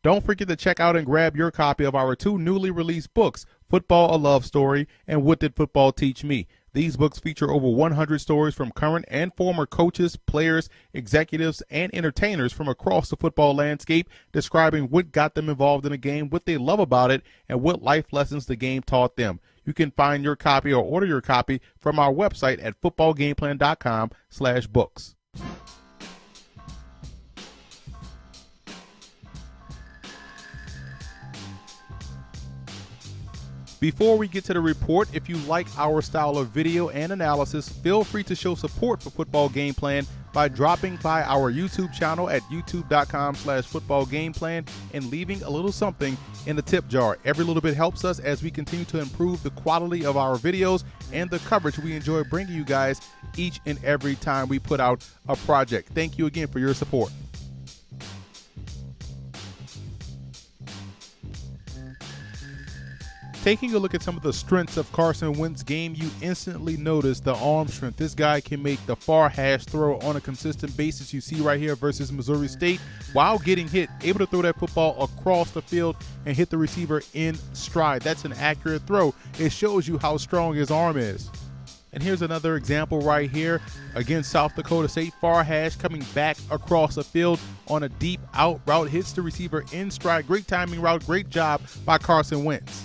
Don't forget to check out and grab your copy of our 2 newly released books, Football, a Love Story, and What Did Football Teach Me? These books feature over 100 stories from current and former coaches, players, executives, and entertainers from across the football landscape, describing what got them involved in the game, what they love about it, and what life lessons the game taught them. You can find your copy or order your copy from our website at footballgameplan.com/books. Before we get to the report, if you like our style of video and analysis, feel free to show support for Football Game Plan by dropping by our YouTube channel at youtube.com/footballgameplan and leaving a little something in the tip jar. Every little bit helps us as we continue to improve the quality of our videos and the coverage we enjoy bringing you guys each and every time we put out a project. Thank you again for your support. Taking a look at some of the strengths of Carson Wentz's game, you instantly notice the arm strength. This guy can make the far hash throw on a consistent basis. You see right here versus Missouri State, while getting hit, able to throw that football across the field and hit the receiver in stride. That's an accurate throw. It shows you how strong his arm is. And here's another example right here against South Dakota State. Far hash coming back across the field on a deep out route, hits the receiver in stride. Great timing route, great job by Carson Wentz.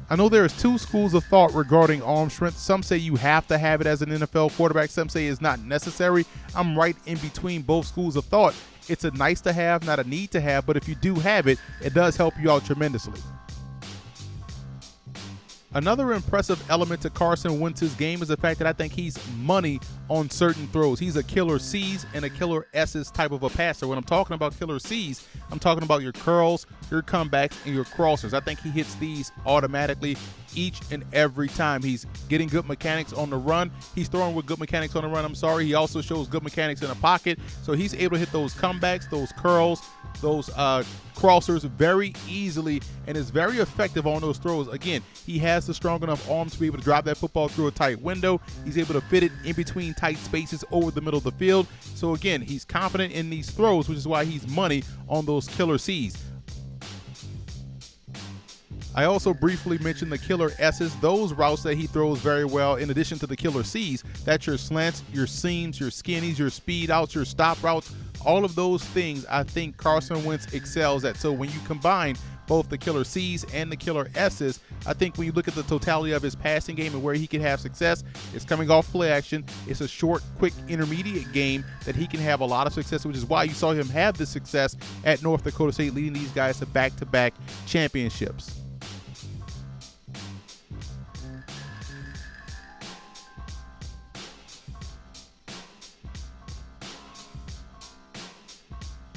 I know there's 2 schools of thought regarding arm strength. Some say you have to have it as an NFL quarterback. Some say it's not necessary. I'm right in between both schools of thought. It's a nice to have, not a need to have, but if you do have it, it does help you out tremendously. Another impressive element to Carson Wentz's game is the fact that I think he's money on certain throws. He's a killer C's and a killer S's type of a passer. When I'm talking about killer C's, I'm talking about your curls, your comebacks, and your crossers. I think he hits these automatically each and every time. He's getting good mechanics on the run. He's throwing with good mechanics on the run. He also shows good mechanics in the pocket. So he's able to hit those comebacks, those curls, those crossers very easily, and is very effective on those throws. Again, he has the strong enough arm to be able to drive that football through a tight window. He's able to fit it in between tight spaces over the middle of the field. So again, he's confident in these throws, which is why he's money on those killer C's. I also briefly mentioned the killer S's, those routes that he throws very well in addition to the killer C's. That's your slants, your seams, your skinnies, your speed outs, your stop routes. All of those things I think Carson Wentz excels at. So when you combine both the killer C's and the killer S's, I think when you look at the totality of his passing game and where he can have success, it's coming off play action. It's a short, quick, intermediate game that he can have a lot of success, which is why you saw him have this success at North Dakota State, leading these guys to back-to-back championships.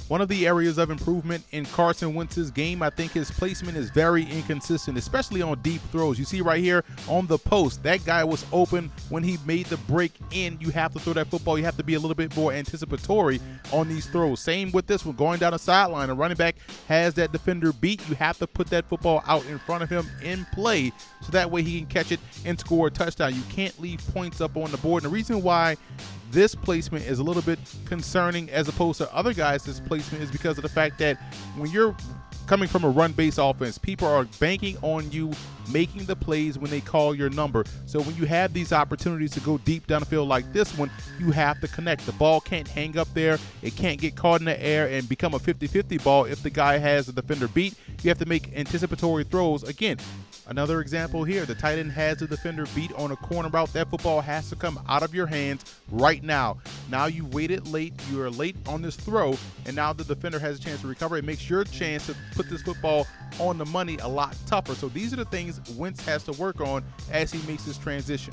One of the areas of improvement in Carson Wentz's game, I think his placement is very inconsistent, especially on deep throws. You see right here on the post, that guy was open when he made the break in. You have to throw that football. You have to be a little bit more anticipatory on these throws. Same with this one, going down the sideline. A running back has that defender beat. You have to put that football out in front of him in play so that way he can catch it and score a touchdown. You can't leave points up on the board. And the reason why this placement is a little bit concerning as opposed to other guys' this placement is because of the fact that when you're coming from a run-based offense, people are banking on you making the plays when they call your number. So when you have these opportunities to go deep down the field like this one, you have to connect. The ball can't hang up there. It can't get caught in the air and become a 50-50 ball if the guy has the defender beat. You have to make anticipatory throws. Again, another example here, the tight end has the defender beat on a corner route. That football has to come out of your hands right now. Now you waited late, you are late on this throw, and now the defender has a chance to recover. It makes your chance to put this football on the money a lot tougher. So these are the things Wentz has to work on as he makes this transition.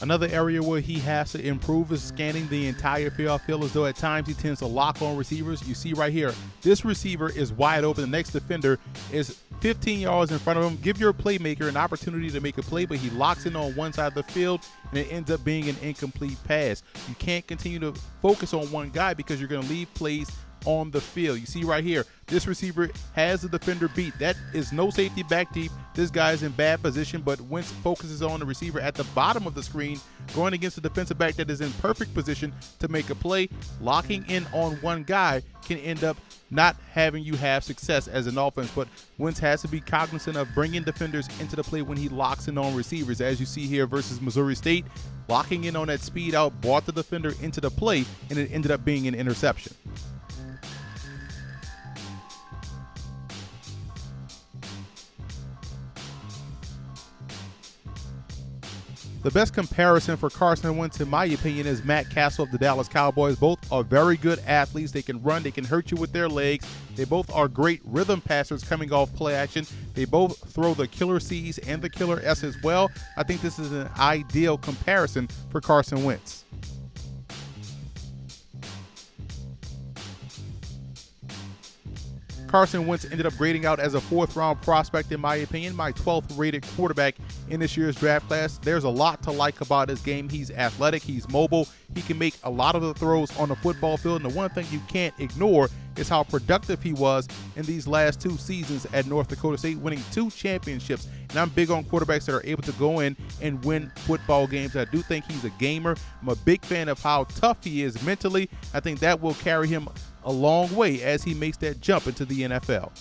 Another area where he has to improve is scanning the entire field. I feel as though at times he tends to lock on receivers. You see right here, this receiver is wide open. The next defender is 15 yards in front of him. Give your playmaker an opportunity to make a play, but he locks in on one side of the field, and it ends up being an incomplete pass. You can't continue to focus on one guy because you're going to leave plays on the field. You see right here, this receiver has the defender beat. That is no safety back deep. This guy is in bad position, but Wentz focuses on the receiver at the bottom of the screen, going against the defensive back that is in perfect position to make a play. Locking in on one guy can end up not having you have success as an offense, but Wentz has to be cognizant of bringing defenders into the play when he locks in on receivers. As you see here versus Missouri State, locking in on that speed out brought the defender into the play, and it ended up being an interception. The best comparison for Carson Wentz, in my opinion, is Matt Castle of the Dallas Cowboys. Both are very good athletes. They can run. They can hurt you with their legs. They both are great rhythm passers coming off play action. They both throw the killer C's and the killer S as well. I think this is an ideal comparison for Carson Wentz. Carson Wentz ended up grading out as a 4th-round prospect, in my opinion, my 12th rated quarterback in this year's draft class. There's a lot to like about his game. He's athletic, he's mobile, he can make a lot of the throws on the football field, and the one thing you can't ignore is how productive he was in these last 2 seasons at North Dakota State, winning 2 championships. And I'm big on quarterbacks that are able to go in and win football games. I do think he's a gamer. I'm a big fan of how tough he is mentally. I think that will carry him a long way as he makes that jump into the NFL.